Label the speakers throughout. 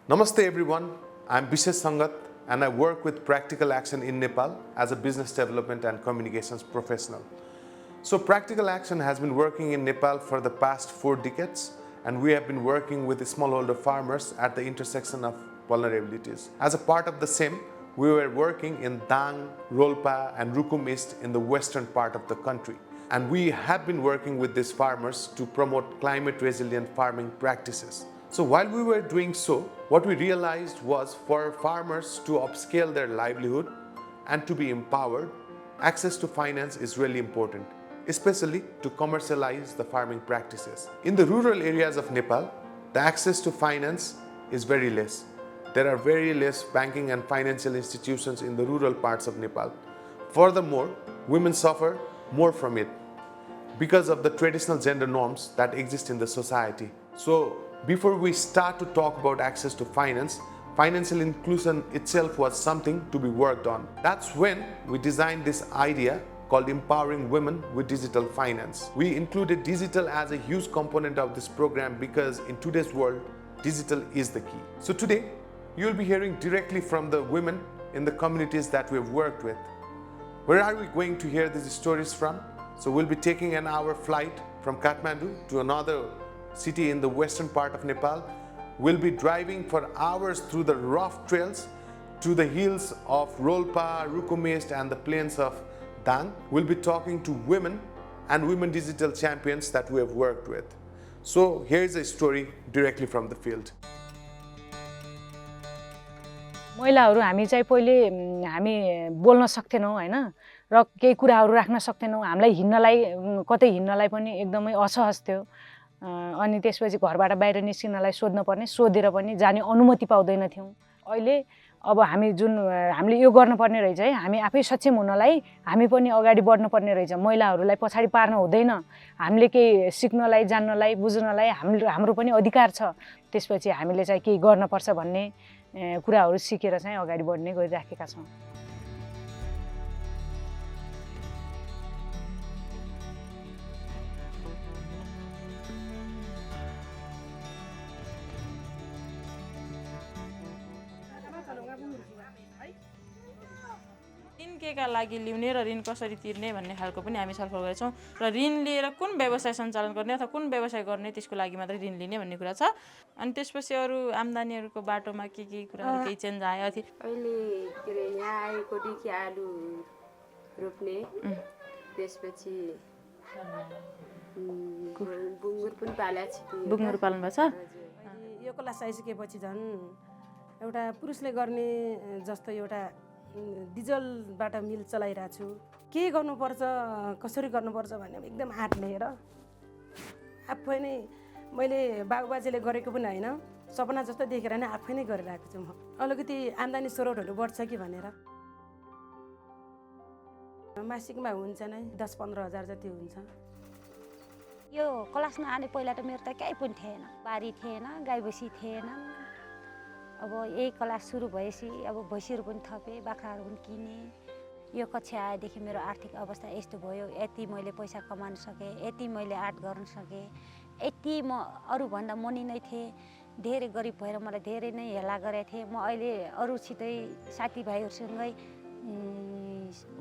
Speaker 1: Namaste everyone, I'm Bishesh Sangat and I work with Practical Action in Nepal as a business development and communications professional. So Practical Action has been working in Nepal for the past 4 decades and we have been working with smallholder farmers at the intersection of vulnerabilities. As a part of the same, we were working in Dang, Rolpa and Rukum East in the western part of the country. And we have been working with these farmers to promote climate resilient farming practices. So while we were doing so, what we realized was for farmers to upscale their livelihood and to be empowered, access to finance is really important, especially to commercialize the farming practices. In the rural areas of Nepal, the access to finance is very less. There are very less banking and financial institutions in the rural parts of Nepal. Furthermore, women suffer more from it because of the traditional gender norms that exist in the society. So, before we start to talk about access to finance, financial inclusion itself was something to be worked on. That's when we designed this idea called Empowering Women with Digital Finance. We included digital as a huge component of this program because in today's world, digital is the key. So today, you'll be hearing directly from the women in the communities that we've worked with. Where are we going to hear these stories from? So we'll be taking an hour flight from Kathmandu to another city in the western part of Nepal. We'll be driving for hours through the rough trails to the hills of Rolpa, Rukum East and the plains of Dang. We'll be talking to women and women digital champions that we have worked with. So here's a story directly from the field.
Speaker 2: महिलाहरू हामी चाहिँ पहिले हामी बोल्न सक्थेनौं हैन र केही कुराहरू राख्न सक्थेनौं हामीलाई हिड्नलाई कतै हिड्नलाई पनि एकदमै असहज थियो अनि त्यसपछि घरबाट बाहिर निस्किनलाई सोध्न पर्ने सोधेर पनि जाने अनुमति पाउँदैन थियौं अहिले अब हामी जुन हामीले यो गर्न पर्ने रहेछ है हामी आफै सक्षम हुनलाई हामी पनि अगाडि बढ्न पर्ने रहेछ महिलाहरूलाई पछाडी पार्न हुँदैन हामीले केही सिक्नलाई जान्नलाई बुझ्नलाई हाम्रो पनि अधिकार छ त्यसपछि हामीले चाहिँ केही गर्न पर्छ भन्ने कुराहरू सिकेर चाहिँ अगाडि बढ्ने गरिराखेका छौं
Speaker 3: ऋण केका लागि लिउने र ऋण कसरी तिर्ने भन्ने खालको पनि हामी छलफल गरेछौं र ऋण लिएर कुन व्यवसाय सञ्चालन गर्ने अथवा कुन व्यवसाय गर्ने त्यसको लागि मात्र ऋण लिने भन्ने कुरा छ अनि त्यसपछि अरु आम्दानीहरुको बाटोमा के कुराहरु केही चेन्ज आयो थियो
Speaker 4: अहिले के रे यहाँ आएको देखि आलु रोप्ने त्यसपछि बुङ्गुर पनि पालेछ
Speaker 3: बुङ्गुर पाल्नु भएको छ
Speaker 5: यो क्लास आइसकेपछि झन् एउटा पुरुषले गर्ने जस्तो एउटा डिजलबाट मिल चलाइरहेको छु के गर्नुपर्छ कसरी गर्नुपर्छ भन्ने एकदम आँट लिएर आफै नै मैले बाबुबाजेले गरेको पनि हैन सपना जस्तो देखेर नै आफै नै गरिरहेको छु म अलिकति आम्दानी स्रोतहरु बढ्छ कि भनेर मासिकमा हुन्छ नै 10-15 हजार जति हुन्छ
Speaker 6: यो क्लासमा आने पहिला त मेरो त केही पनि थिएन बारी थिएन गाई भैँसी थिएन अब यही क्लास सुरु भएपछि अब भैँसीहरु पनि थपे बाख्राहरु पनि किने यो कक्षा आएदेखि मेरो आर्थिक अवस्था यस्तो भयो यति मैले पैसा कमाउन सके यति मैले आर्ट गर्न सके यति म अरु भन्दा मनि नै थिए धेरै गरिब भएर मलाई धेरै नै हेला गरेथे थिए म अहिले अरुसितै साथीभाइहरुसँगै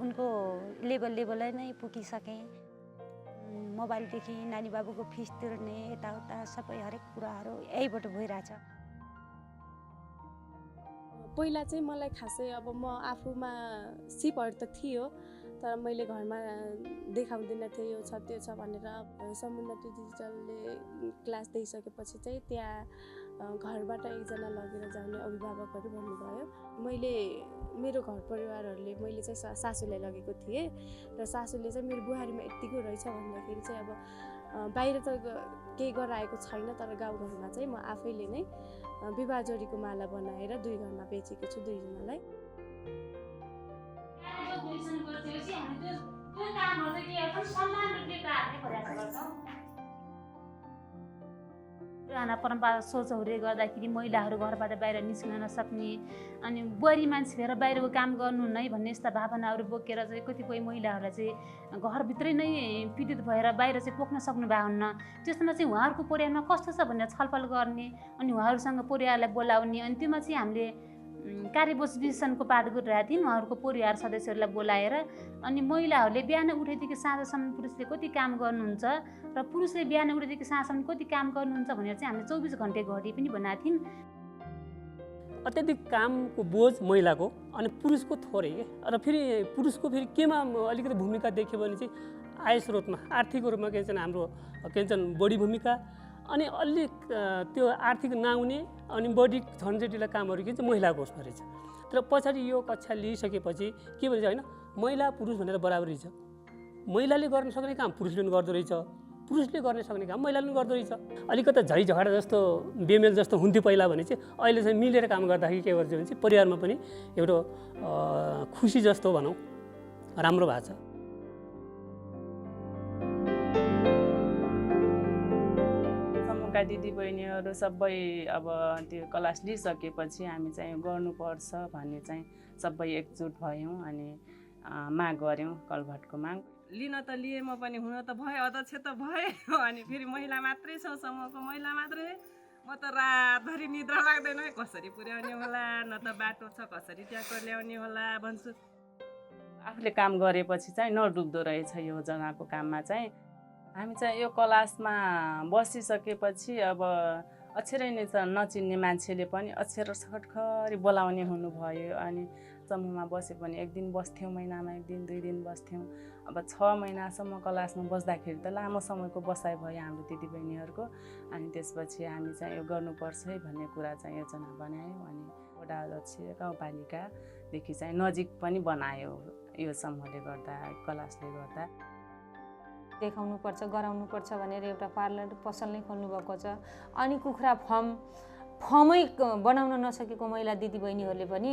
Speaker 6: उनको लेभल नै पुगिसके मोबाइल देखि नानी बाबुको फिस तिर्ने यताउता सबै हरेक कुराहरु यहीबाट भइराछ
Speaker 7: पहिला चाहिँ मलाई खासै अब म आफूमा सिपहरु त थियो तर मैले घरमा देखाउँदिन थिए यो छ त्यो छ भनेर समुन्नति डिजिटलले क्लास दिइसकेपछि चाहिँ त्यहाँ घरबाट एकजना लगेर जाने अभिभावकहरु भन्नुभयो मैले मेरो घर परिवारहरुले मैले चाहिँ सासूलाई लगेको थिए र सासूले चाहिँ मेरो बुहारीमा यतिको रहेछ भन्दाखेरि चाहिँ अब बाहिर त केही गराएको छैन तर गाउँघरमा चाहिँ म आफैले नै विवाह जोडीको माला बनाएर 2 घरमा बेचेको छु 2 जनालाई
Speaker 8: पुराना परम्परा सोचहरूले गर्दाखेरि महिलाहरू घरबाट बाहिर निस्किन नसक्ने अनि बुहारी मान्छे लिएर बाहिरको काम गर्नुहुन्न है भन्ने यस्ता भावनाहरू बोकेर चाहिँ कतिपय महिलाहरूलाई चाहिँ घरभित्रै नै पीडित भएर बाहिर चाहिँ पोख्न सक्नु भएको हुन्न। त्यस्तोमा चाहिँ उहाँहरूको परिवारमा कस्तो छ भनेर छलफल गर्ने अनि उहाँहरूसँग परिवारलाई बोलाउने अनि त्योमा चाहिँ हामीले कार्यबोझ विश्लेषणको पाठ गरिरहेको थियौँ। उहाँहरूको परिवार सदस्यहरूलाई बोलाएर अनि महिलाहरूले बिहान उठेदेखि साँझसम्म पुरुषले कति काम गर्नुहुन्छ र पुरुषले बिहान उठेदेखि साँझसम्म कति काम गर्नुहुन्छ भनेर चाहिँ हामीले 24 घन्टे घडी पनि बनाएको थियौँ।
Speaker 9: अत्याधिक कामको बोझ महिलाको अनि पुरुषको थोरै के र फेरि पुरुषको फेरि केमा अलिकति भूमिका देख्यो भने चाहिँ आय स्रोतमा आर्थिक रूपमा के भन्छ हाम्रो के भन्छ बढी भूमिका अनि अलिक त्यो आर्थिक नआउने अनि बढी झन्झटिला कामहरू के चाहिँ महिलाको उसमा रहेछ। तर पछाडि यो कक्षा लिइसकेपछि के भन्छ होइन महिला पुरुष भनेर बराबरी छ। महिलाले गर्न सक्ने काम पुरुषले पनि गर्दो रहेछ, पुरुषले गर्न सक्ने काम महिलाले पनि गर्दो रहेछ। अलिकति झै झगडा जस्तो बेमेल जस्तो हुन्थ्यो पहिला भने चाहिँ अहिले चाहिँ मिलेर काम गर्दाखेरि के गर्छ भने चाहिँ परिवारमा पनि एउटा खुसी जस्तो भनौँ राम्रो भएको छ।
Speaker 3: समूहका दिदीबहिनीहरू सबै अब त्यो क्लास लिइसकेपछि हामी चाहिँ गर्नुपर्छ भन्ने चाहिँ सबै एकजुट भयौँ अनि माग गऱ्यौँ कलभटको माग।
Speaker 10: लिन त लिए म पनि हुन त भए अध्यक्ष त भए अनि फेरि महिला मात्रै छ समूहको महिला मात्रै म त रातभरि निद्रा लाग्दैन कसरी पुर्याउने होला न त बाटो छ कसरी ट्याक्टर ल्याउने होला भन्छु।
Speaker 3: आफूले काम गरेपछि चाहिँ नडुब्दो रहेछ योजनाको काममा चाहिँ। हामी चाहिँ यो क्लासमा बसिसकेपछि अब अक्षरै नै नचिन्ने मान्छेले पनि अक्षर खटखरी बोलाउने हुनुभयो अनि समूहमा बसे पनि एक दिन बस्थ्यौँ, महिनामा एक दिन 2 दिन बस्थ्यौँ। अब 6 महिनासम्म क्लासमा बस्दाखेरि त लामो समयको बसाइ भयो हाम्रो दिदीबहिनीहरूको। अनि त्यसपछि हामी चाहिँ यो गर्नुपर्छ है भन्ने कुरा चाहिँ योजना बनायौँ अनि वडा अध्यक्ष गाउँपालिकादेखि चाहिँ नजिक पनि बनायो यो समूहले गर्दा क्लासले गर्दा।
Speaker 11: देखाउनुपर्छ गराउनुपर्छ भनेर एउटा पार्लर पसल नै खोल्नुभएको छ। अनि कुखुरा फर्मै बनाउन नसकेको महिला दिदीबहिनीहरूले पनि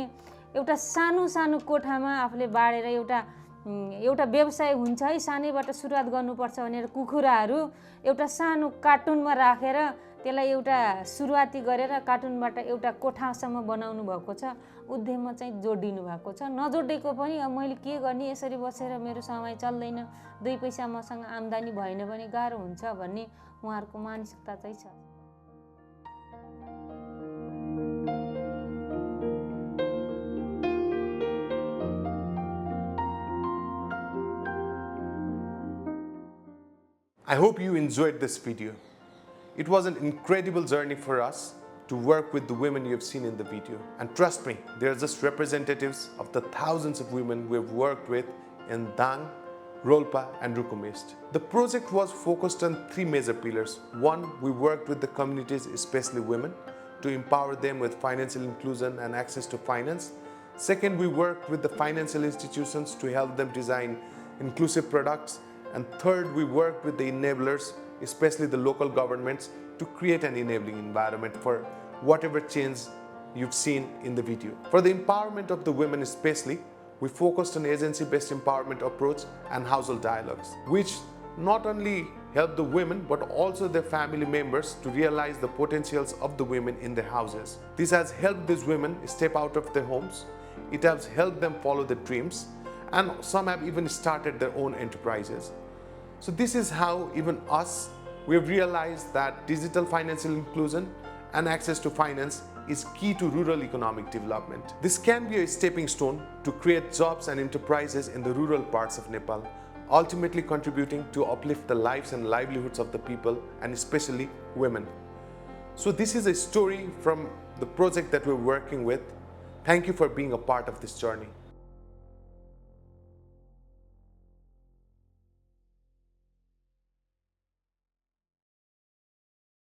Speaker 11: एउटा सानो सानो कोठामा आफूले बाँडेर एउटा व्यवसाय हुन्छ है सानैबाट सुरुवात गर्नुपर्छ भनेर कुखुराहरू एउटा सानो कार्टुनमा राखेर त्यसलाई एउटा सुरुवाती गरेर कार्टुनबाट एउटा कोठासम्म बनाउनु भएको छ। उद्यममा चाहिँ जोडिनु भएको छ। नजोडेको पनि अब मैले के गर्ने यसरी बसेर मेरो समय चल्दैन 2 पैसा मसँग आम्दानी भएन भने गाह्रो हुन्छ भन्ने उहाँहरूको मानसिकता चाहिँ छ।
Speaker 1: I hope you enjoyed this video. It was an incredible journey for us to work with the women you have seen in the video. And trust me, they are just representatives of the thousands of women we have worked with in Dang, Rolpa and Rukum East. The project was focused on 3 major pillars. 1, we worked with the communities, especially women, to empower them with financial inclusion and access to finance. 2nd, we worked with the financial institutions to help them design inclusive products. And 3rd, we worked with the enablers, especially the local governments, to create an enabling environment for whatever change you've seen in the video. For the empowerment of the women especially, we focused on agency-based empowerment approach and household dialogues, which not only help the women but also their family members to realize the potentials of the women in their houses. This has helped these women step out of their homes. It has helped them follow their dreams, and some have even started their own enterprises. So this is how even us, we have realized that digital financial inclusion and access to finance is key to rural economic development. This can be a stepping stone to create jobs and enterprises in the rural parts of Nepal, ultimately contributing to uplift the lives and livelihoods of the people and especially women. So this is a story from the project that we're working with. Thank you for being a part of this journey.